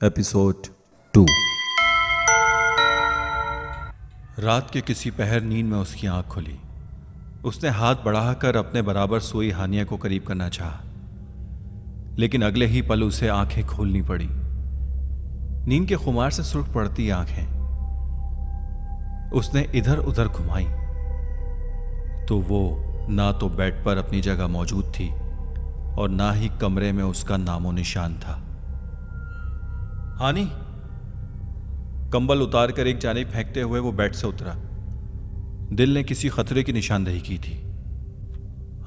Episode 2। रात के किसी पहर नींद में उसकी आंख खुली। उसने हाथ बढ़ाकर अपने बराबर सोई हानिया को करीब करना चाहा, लेकिन अगले ही पल उसे आंखें खोलनी पड़ी। नींद के खुमार से सुर्ख पड़ती आंखें उसने इधर उधर घुमाई तो वो ना तो बेड पर अपनी जगह मौजूद थी और ना ही कमरे में उसका नामो निशान था। हानी, कंबल उतार कर एक जानिब फेंकते हुए वो बेड से उतरा। दिल ने किसी खतरे की निशानदेही की थी।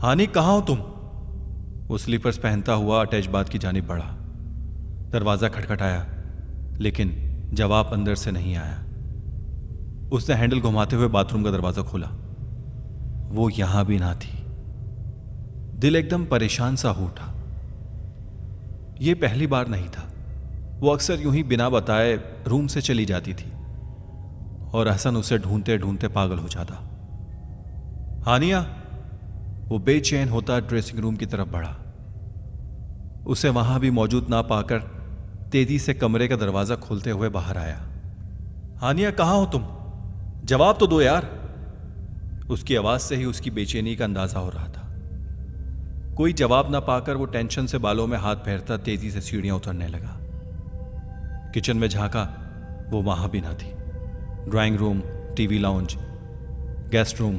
हानी, कहां हो तुम? वो स्लीपर्स पहनता हुआ अटैच बाथ की जानिब बढ़ा। दरवाजा खटखटाया, लेकिन जवाब अंदर से नहीं आया। उसने हैंडल घुमाते हुए बाथरूम का दरवाजा खोला। वो यहां भी ना थी। दिल एकदम परेशान सा हो उठा। यह पहली बार नहीं था। वो अक्सर यूं ही बिना बताए रूम से चली जाती थी और हसन उसे ढूंढते ढूंढते पागल हो जाता। हानिया, वो बेचैन होता ड्रेसिंग रूम की तरफ बढ़ा। उसे वहां भी मौजूद ना पाकर तेजी से कमरे का दरवाजा खोलते हुए बाहर आया। हानिया, कहां हो तुम? जवाब तो दो यार। उसकी आवाज से ही उसकी बेचैनी का अंदाजा हो रहा था। कोई जवाब ना पाकर वो टेंशन से बालों में हाथ फेरता तेजी से सीढ़ियां उतरने लगा। किचन में झांका, वो वहां भी ना थी। Drawing room, TV lounge, guest room,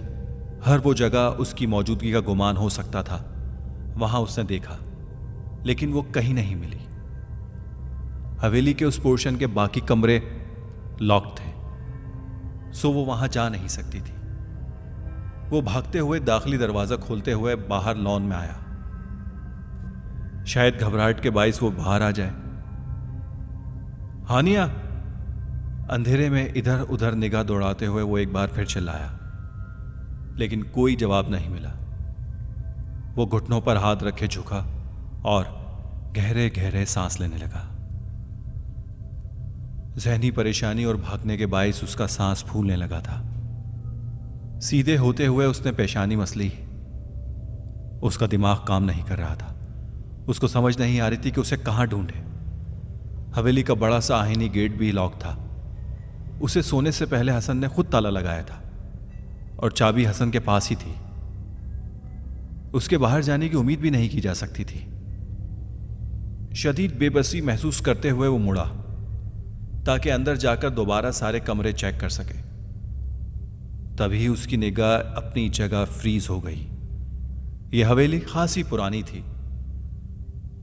हर वो जगह उसकी मौजूदगी का गुमान हो सकता था वहां उसने देखा, लेकिन वो कहीं नहीं मिली। हवेली के उस पोर्शन के बाकी कमरे लॉक्ड थे, सो वो वहां जा नहीं सकती थी। वो भागते हुए दाखिली दरवाजा खोलते हुए बाहर लॉन में आया। शायद घबराहट के बाइस वो बाहर आ जाए। हानिया, अंधेरे में इधर उधर निगाह दौड़ाते हुए वो एक बार फिर चिल्लाया, लेकिन कोई जवाब नहीं मिला। वो घुटनों पर हाथ रखे झुका और गहरे गहरे सांस लेने लगा। जहनी परेशानी और भागने के बाइस उसका सांस फूलने लगा था। सीधे होते हुए उसने पेशानी मसली। उसका दिमाग काम नहीं कर रहा था। उसको समझ नहीं आ रही थी कि उसे कहां ढूंढे। हवेली का बड़ा सा आहिनी गेट भी लॉक था। उसे सोने से पहले हसन ने खुद ताला लगाया था और चाबी हसन के पास ही थी। उसके बाहर जाने की उम्मीद भी नहीं की जा सकती थी। शदीद बेबसी महसूस करते हुए वो मुड़ा ताकि अंदर जाकर दोबारा सारे कमरे चेक कर सके। तभी उसकी निगाह अपनी जगह फ्रीज हो गई। यह हवेली खासी पुरानी थी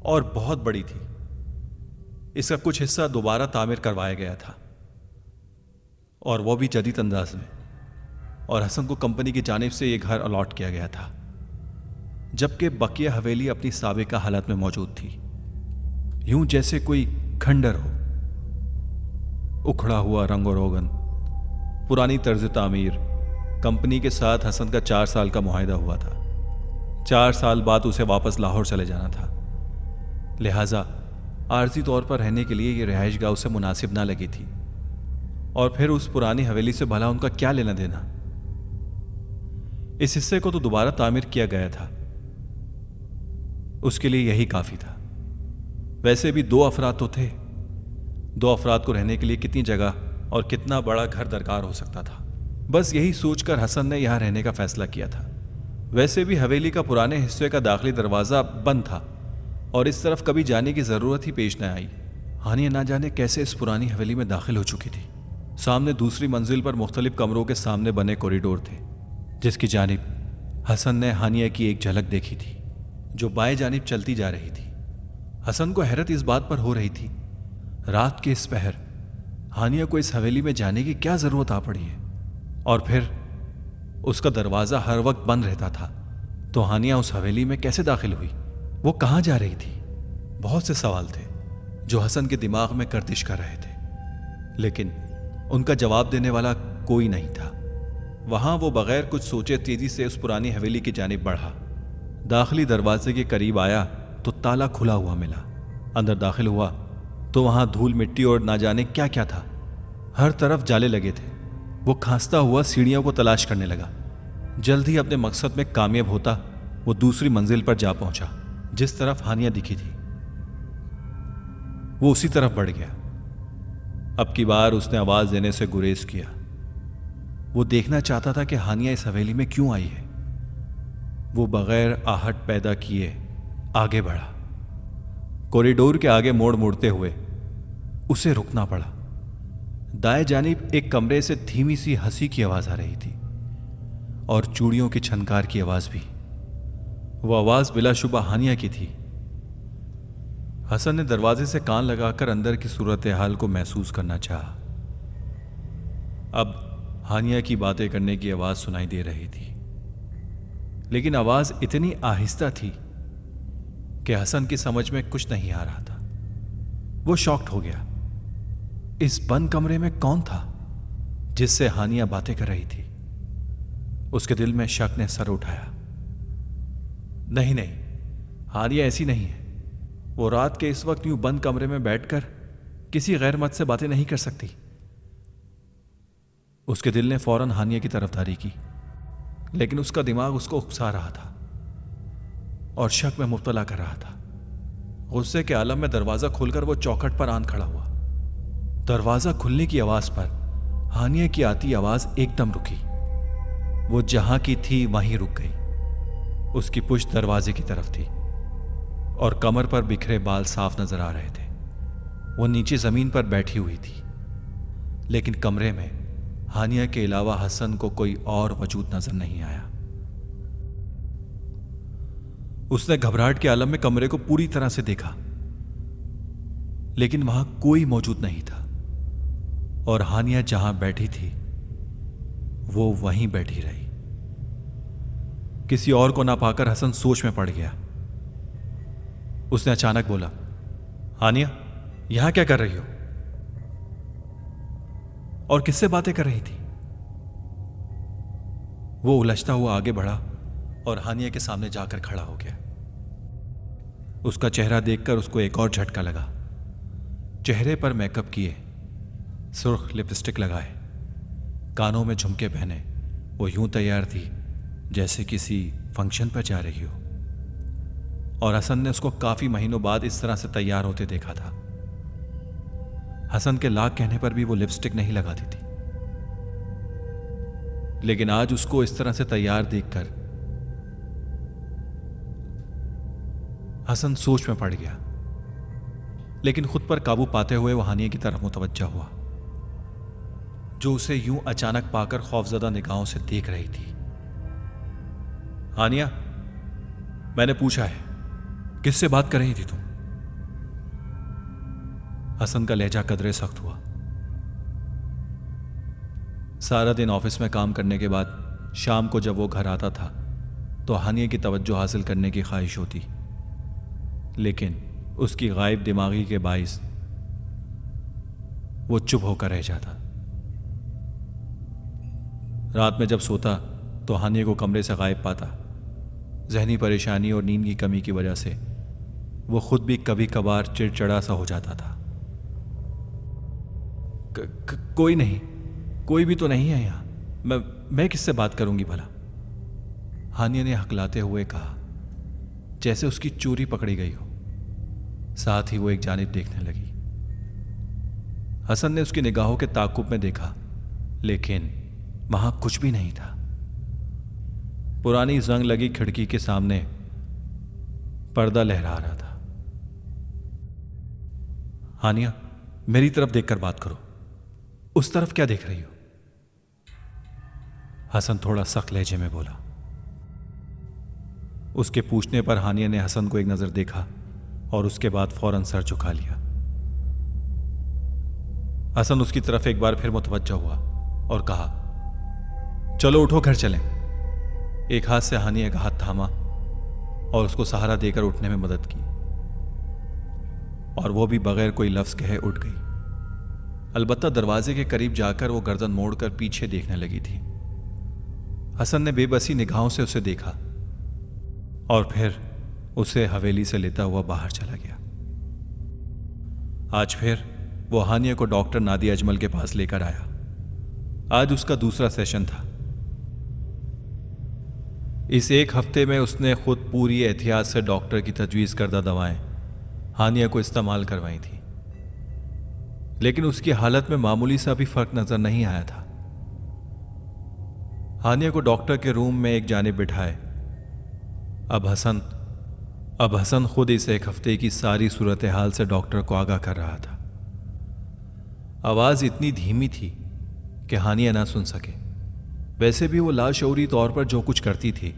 और बहुत बड़ी थी। इसका कुछ हिस्सा दोबारा तामीर करवाया गया था और वह भी जदीद अंदाज में, और हसन को कंपनी की जानिब से यह घर अलॉट किया गया था, जबकि बकिया हवेली अपनी साबिका हालत में मौजूद थी। यूं जैसे कोई खंडर हो, उखड़ा हुआ रंग और रोगन, पुरानी तर्ज तामीर। कंपनी के साथ हसन का 4 साल का मुआहिदा हुआ था। 4 साल बाद उसे वापस लाहौर चले जाना था, लिहाजा आर्जी तौर पर रहने के लिए यह रिहाइशगाह उसे मुनासिब ना लगी थी। और फिर उस पुरानी हवेली से भला उनका क्या लेना देना। इस हिस्से को तो दोबारा तामीर किया गया था, उसके लिए यही काफी था। वैसे भी 2 अफराद तो थे। 2 अफराद को रहने के लिए कितनी जगह और कितना बड़ा घर दरकार हो सकता था। बस यही सोचकर हसन ने यहां रहने का फैसला किया था। वैसे भी हवेली का पुराने हिस्से का दाखिली दरवाजा बंद था और इस तरफ कभी जाने की जरूरत ही पेश न आई। हानिया ना जाने कैसे इस पुरानी हवेली में दाखिल हो चुकी थी। सामने दूसरी मंजिल पर मुख्तलिफ कमरों के सामने बने कॉरिडोर थे, जिसकी जानिब हसन ने हानिया की एक झलक देखी थी, जो बाएं जानिब चलती जा रही थी। हसन को हैरत इस बात पर हो रही थी, रात के इस पहर हानिया को इस हवेली में जाने की क्या जरूरत आ पड़ी है। और फिर उसका दरवाजा हर वक्त बंद रहता था, तो हानिया उस हवेली में कैसे दाखिल हुई? वो कहां जा रही थी? बहुत से सवाल थे जो हसन के दिमाग में गर्दिश कर रहे थे, लेकिन उनका जवाब देने वाला कोई नहीं था। वहां वो बगैर कुछ सोचे तेजी से उस पुरानी हवेली की जानिब बढ़ा। दाखिली दरवाजे के करीब आया तो ताला खुला हुआ मिला। अंदर दाखिल हुआ तो वहां धूल मिट्टी और ना जाने क्या क्या था। हर तरफ जाले लगे थे। वो खांसता हुआ सीढ़ियों को तलाश करने लगा। जल्द ही अपने मकसद में कामयाब होता वो दूसरी मंजिल पर जा पहुंचा, जिस तरफ हानिया दिखी थी। वो उसी तरफ बढ़ गया। अब की बार उसने आवाज देने से गुरेज किया। वो देखना चाहता था कि हानिया इस हवेली में क्यों आई है। वो बगैर आहट पैदा किए आगे बढ़ा। कॉरिडोर के आगे मोड़ मोड़ते हुए उसे रुकना पड़ा। दाएं जानिब एक कमरे से धीमी सी हंसी की आवाज आ रही थी और चूड़ियों की छनकार की आवाज भी। वो आवाज बिलाशुबा हानिया की थी। हसन ने दरवाजे से कान लगाकर अंदर की सूरत हाल को महसूस करना चाहा। अब हानिया की बातें करने की आवाज सुनाई दे रही थी, लेकिन आवाज इतनी आहिस्ता थी कि हसन की समझ में कुछ नहीं आ रहा था। वो शॉक्ड हो गया। इस बंद कमरे में कौन था जिससे हानिया बातें कर रही थी? उसके दिल में शक ने सर उठाया। नहीं नहीं, हानिया ऐसी नहीं है। वो रात के इस वक्त यूं बंद कमरे में बैठकर किसी गैर मर्द से बातें नहीं कर सकती। उसके दिल ने फौरन हानिया की तरफदारी की, लेकिन उसका दिमाग उसको उकसा रहा था और शक में मुब्तला कर रहा था। गुस्से के आलम में दरवाजा खोलकर वो चौखट पर आन खड़ा हुआ। दरवाजा खुलने की आवाज पर हानिया की आती आवाज एकदम रुकी। वो जहां की थी वहीं रुक गई। उसकी पुश्त दरवाजे की तरफ थी और कमर पर बिखरे बाल साफ नजर आ रहे थे। वो नीचे जमीन पर बैठी हुई थी, लेकिन कमरे में हानिया के अलावा हसन को कोई और वजूद नजर नहीं आया। उसने घबराहट के आलम में कमरे को पूरी तरह से देखा, लेकिन वहां कोई मौजूद नहीं था और हानिया जहां बैठी थी वो वहीं बैठी रही। किसी और को ना पाकर हसन सोच में पड़ गया। उसने अचानक बोला, हानिया, यहां क्या कर रही हो और किससे बातें कर रही थी? वो उलझता हुआ आगे बढ़ा और हानिया के सामने जाकर खड़ा हो गया। उसका चेहरा देखकर उसको एक और झटका लगा। चेहरे पर मेकअप किए, सुर्ख लिपस्टिक लगाए, कानों में झुमके पहने वो यूं तैयार थी जैसे किसी फंक्शन पर जा रही हो। और हसन ने उसको काफी महीनों बाद इस तरह से तैयार होते देखा था। हसन के लाख कहने पर भी वो लिपस्टिक नहीं लगाती थी, लेकिन आज उसको इस तरह से तैयार देखकर हसन सोच में पड़ गया। लेकिन खुद पर काबू पाते हुए वो हानिया की तरफ मुतवज्जा हुआ, जो उसे यूं अचानक पाकर खौफजदा निगाहों से देख रही थी। हानिया, मैंने पूछा है, किससे बात कर रही थी तुम? हसन का लहजा कदरे सख्त हुआ। सारा दिन ऑफिस में काम करने के बाद शाम को जब वो घर आता था तो हानिया की तवज्जो हासिल करने की ख्वाहिश होती, लेकिन उसकी गायब दिमागी के बाइस वो चुप होकर रह जाता। रात में जब सोता तो हानिया को कमरे से गायब पाता। जहनी परेशानी और नींद की कमी की वजह से वो खुद भी कभी कभार चिड़चिड़ा सा हो जाता था। कोई नहीं, कोई भी तो नहीं है यहां। मैं किससे बात करूंगी भला? हानिया ने हकलाते हुए कहा, जैसे उसकी चोरी पकड़ी गई हो। साथ ही वो एक जानिब देखने लगी। हसन ने उसकी निगाहों के ताकुब में देखा, लेकिन वहां कुछ भी नहीं था। पुरानी जंग लगी खिड़की के सामने पर्दा लहरा रहा था। हानिया, मेरी तरफ देखकर बात करो। उस तरफ क्या देख रही हो? हसन थोड़ा सख्त लहजे में बोला। उसके पूछने पर हानिया ने हसन को एक नजर देखा और उसके बाद फौरन सर झुका लिया। हसन उसकी तरफ एक बार फिर मुतवज्जा हुआ और कहा, चलो उठो, घर चलें। एक हाथ से हानिया का हाथ थामा और उसको सहारा देकर उठने में मदद की, और वो भी बगैर कोई लफ्ज कहे उठ गई। अलबत्ता दरवाजे के करीब जाकर वो गर्दन मोड़कर पीछे देखने लगी थी। हसन ने बेबसी निगाहों से उसे देखा और फिर उसे हवेली से लेता हुआ बाहर चला गया। आज फिर वो हानिया को डॉक्टर नादिया अजमल के पास लेकर आया। आज उसका दूसरा सेशन था। इस एक हफ्ते में उसने खुद पूरी एहतियात से डॉक्टर की तजवीज़ करदा दवाएं हानिया को इस्तेमाल करवाई थी। लेकिन उसकी हालत में मामूली सा भी फर्क नजर नहीं आया था। हानिया को डॉक्टर के रूम में एक जानिब बिठाए। अब हसन खुद इस एक हफ्ते की सारी सूरत हाल से डॉक्टर को आगाह कर रहा था। आवाज इतनी धीमी थी कि हानिया ना सुन सके। वैसे भी वो लाशऊरी तौर पर जो कुछ करती थी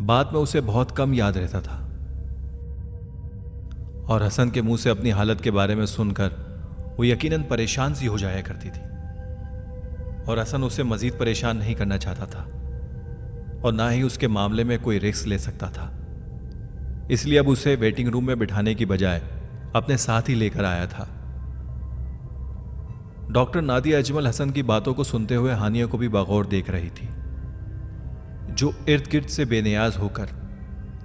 बाद में उसे बहुत कम याद रहता था, और हसन के मुंह से अपनी हालत के बारे में सुनकर वो यकीनन परेशान सी हो जाया करती थी। और हसन उसे मजीद परेशान नहीं करना चाहता था और ना ही उसके मामले में कोई रिस्क ले सकता था। इसलिए अब उसे वेटिंग रूम में बिठाने की बजाय अपने साथ ही लेकर आया था। डॉक्टर नादिया अजमल हसन की बातों को सुनते हुए हानिया को भी बगौर देख रही थी, जो इर्द गिर्द से बेनियाज होकर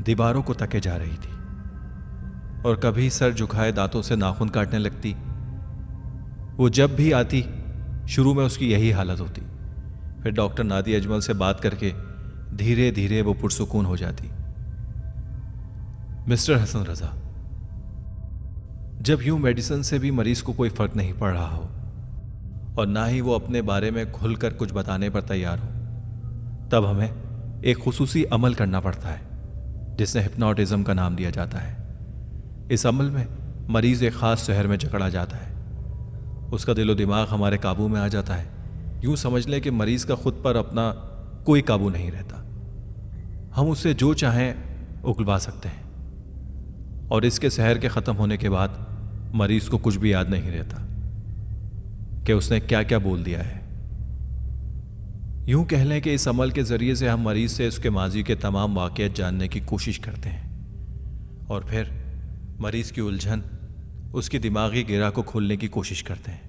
दीवारों को तके जा रही थी और कभी सर झुकाए दांतों से नाखून काटने लगती। वो जब भी आती शुरू में उसकी यही हालत होती, फिर डॉक्टर नादिया अजमल से बात करके धीरे धीरे वो पुरसुकून हो जाती। मिस्टर हसन रजा, जब यूं मेडिसिन से भी मरीज को कोई फर्क नहीं पड़ रहा हो और ना ही वो अपने बारे में खुलकर कुछ बताने पर तैयार हो, तब हमें एक खुसूसी अमल करना पड़ता है जिसने हिप्नोटिज्म का नाम दिया जाता है। इस अमल में मरीज एक खास शहर में जकड़ा जाता है, उसका दिलो दिमाग हमारे काबू में आ जाता है। यूं समझ लें कि मरीज का खुद पर अपना कोई काबू नहीं रहता। हम उससे जो चाहें उगलवा सकते हैं और इसके शहर के ख़त्म होने के बाद मरीज को कुछ भी याद नहीं रहता कि उसने क्या क्या बोल दिया है। यूं कह लें कि इस अमल के ज़रिए से हम मरीज से उसके माजी के तमाम वाक़यात जानने की कोशिश करते हैं और फिर मरीज की उलझन, उसकी दिमागी गिरा को खोलने की कोशिश करते हैं।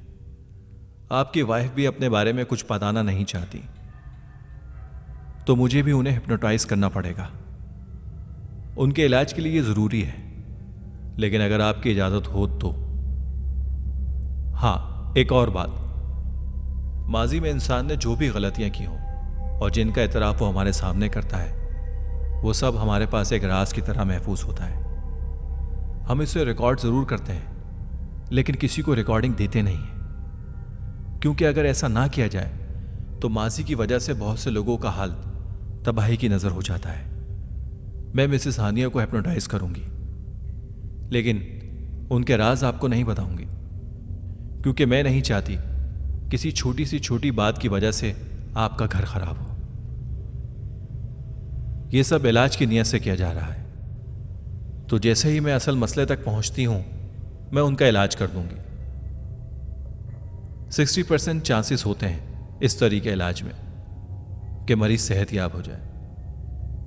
आपकी वाइफ भी अपने बारे में कुछ बताना नहीं चाहती, तो मुझे भी उन्हें हिप्नोटाइज करना पड़ेगा। उनके इलाज के लिए ये ज़रूरी है, लेकिन अगर आपकी इजाज़त हो तो। हाँ, एक और बात, माजी में इंसान ने जो भी गलतियां की हों और जिनका एतराफ़ वो हमारे सामने करता है, वो सब हमारे पास एक राज की तरह महफूज होता है। हम इसे रिकॉर्ड ज़रूर करते हैं लेकिन किसी को रिकॉर्डिंग देते नहीं हैं, क्योंकि अगर ऐसा ना किया जाए तो माजी की वजह से बहुत से लोगों का हाल तबाही की नज़र हो जाता है। मैं मिसेस हानिया को हिप्नोटाइज करूंगी, लेकिन उनके राज आपको नहीं बताऊंगी, क्योंकि मैं नहीं चाहती किसी छोटी सी छोटी बात की वजह से आपका घर खराब हो। यह सब इलाज की नीयत से किया जा रहा है, तो जैसे ही मैं असल मसले तक पहुंचती हूं मैं उनका इलाज कर दूंगी। 60% चांसेस होते हैं इस तरीके इलाज में कि मरीज सेहतयाब हो जाए,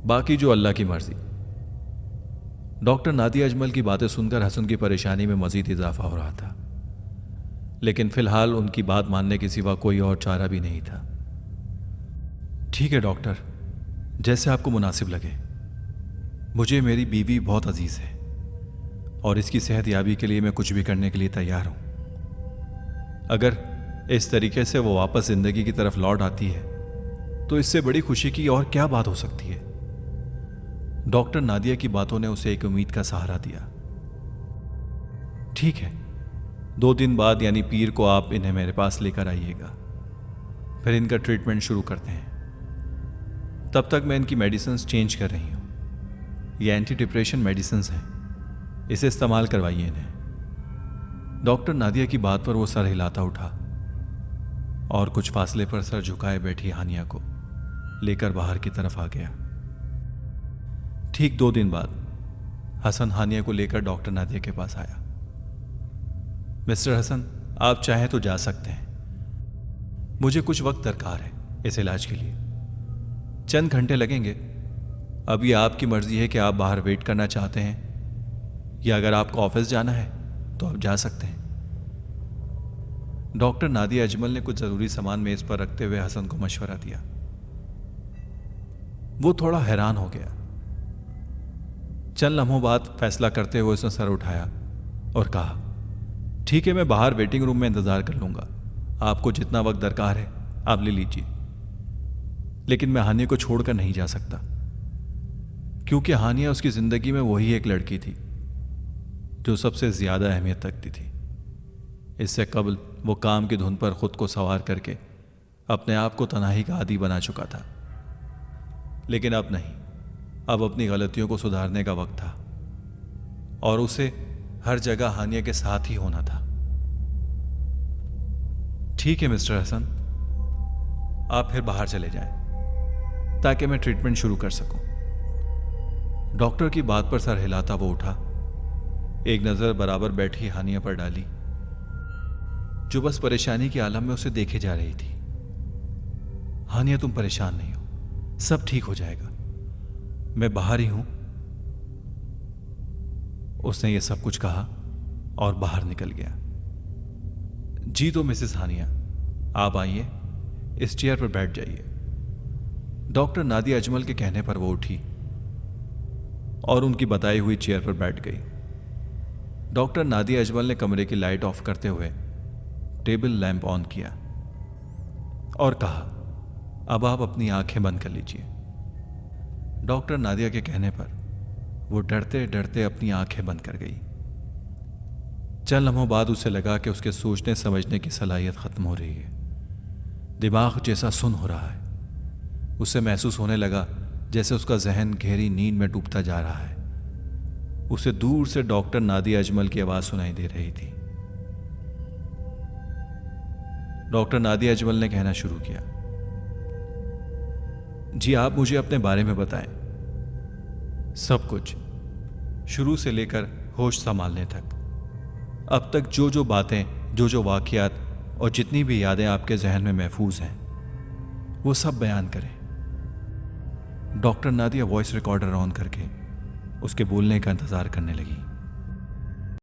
बाकी जो अल्लाह की मर्जी। डॉक्टर नादिया अजमल की बातें सुनकर हसन की परेशानी में मजीद इजाफा हो रहा था, लेकिन फिलहाल उनकी बात मानने के सिवा कोई और चारा भी नहीं था। ठीक है डॉक्टर, जैसे आपको मुनासिब लगे। मुझे मेरी बीवी बहुत अजीज है और इसकी सेहतयाबी के लिए मैं कुछ भी करने के लिए तैयार हूं। अगर इस तरीके से वो वापस जिंदगी की तरफ लौट आती है तो इससे बड़ी खुशी की और क्या बात हो सकती है। डॉक्टर नादिया की बातों ने उसे एक उम्मीद का सहारा दिया। ठीक है, 2 दिन बाद यानी पीर को आप इन्हें मेरे पास लेकर आइएगा, फिर इनका ट्रीटमेंट शुरू करते हैं। तब तक मैं इनकी मेडिसिन चेंज कर रही हूं। ये एंटी डिप्रेशन मेडिसिन हैं, इसे इस्तेमाल करवाइए इन्हें। डॉक्टर नादिया की बात पर वो सर हिलाता उठा और कुछ फासले पर सर झुकाए बैठी हानिया को लेकर बाहर की तरफ आ गया। ठीक 2 दिन बाद हसन हानिया को लेकर डॉक्टर नादिया के पास आया। मिस्टर हसन, आप चाहें तो जा सकते हैं। मुझे कुछ वक्त दरकार है इस इलाज के लिए, चंद घंटे लगेंगे। अब ये आपकी मर्जी है कि आप बाहर वेट करना चाहते हैं या अगर आपको ऑफिस जाना है तो आप जा सकते हैं। डॉक्टर नादिया अजमल ने कुछ जरूरी सामान मेज पर रखते हुए हसन को मशवरा दिया। वो थोड़ा हैरान हो गया। चंद लम्हों बाद फैसला करते हुए उसने सर उठाया और कहा, ठीक है, मैं बाहर वेटिंग रूम में इंतजार कर लूंगा। आपको जितना वक्त दरकार है आप ले लीजिए, लेकिन मैं हानिया को छोड़कर नहीं जा सकता, क्योंकि हानिया उसकी जिंदगी में वही एक लड़की थी जो सबसे ज्यादा अहमियत रखती थी। इससे कबल वो काम की धुन पर खुद को सवार करके अपने आप को तन्हाई का आदी बना चुका था। लेकिन अब नहीं, अब अपनी गलतियों को सुधारने का वक्त था और उसे हर जगह हानिया के साथ ही होना था। ठीक है मिस्टर हसन, आप फिर बाहर चले जाएं ताकि मैं ट्रीटमेंट शुरू कर सकूं। डॉक्टर की बात पर सर हिलाता वो उठा, एक नजर बराबर बैठी हानिया पर डाली, जो बस परेशानी के आलम में उसे देखे जा रही थी। हानिया, तुम परेशान नहीं हो, सब ठीक हो जाएगा, मैं बाहर ही हूं। उसने ये सब कुछ कहा और बाहर निकल गया। जी तो मिसेस हानिया, आप आइए, इस चेयर पर बैठ जाइए। डॉक्टर नादिया अजमल के कहने पर वो उठी और उनकी बताई हुई चेयर पर बैठ गई। डॉक्टर नादिया अजमल ने कमरे की लाइट ऑफ करते हुए टेबल लैंप ऑन किया और कहा, अब आप अपनी आंखें बंद कर लीजिए। डॉक्टर नादिया के कहने पर वो डरते डरते अपनी आंखें बंद कर गई। चंद लम्हों बाद उसे लगा कि उसके सोचने समझने की सलाहियत खत्म हो रही है, दिमाग जैसा सुन हो रहा है। उसे महसूस होने लगा जैसे उसका जहन गहरी नींद में डूबता जा रहा है। उसे दूर से डॉक्टर नादिया अजमल की आवाज सुनाई दे रही थी। डॉक्टर नादिया अजमल ने कहना शुरू किया, जी आप मुझे अपने बारे में बताएं, सब कुछ, शुरू से लेकर होश संभालने तक। अब तक जो जो बातें, जो जो वाकयात और जितनी भी यादें आपके जहन में महफूज हैं, वो सब बयान करें। Doctor Nadia voice recorder on करके उसके बोलने का इंतजार करने लगी।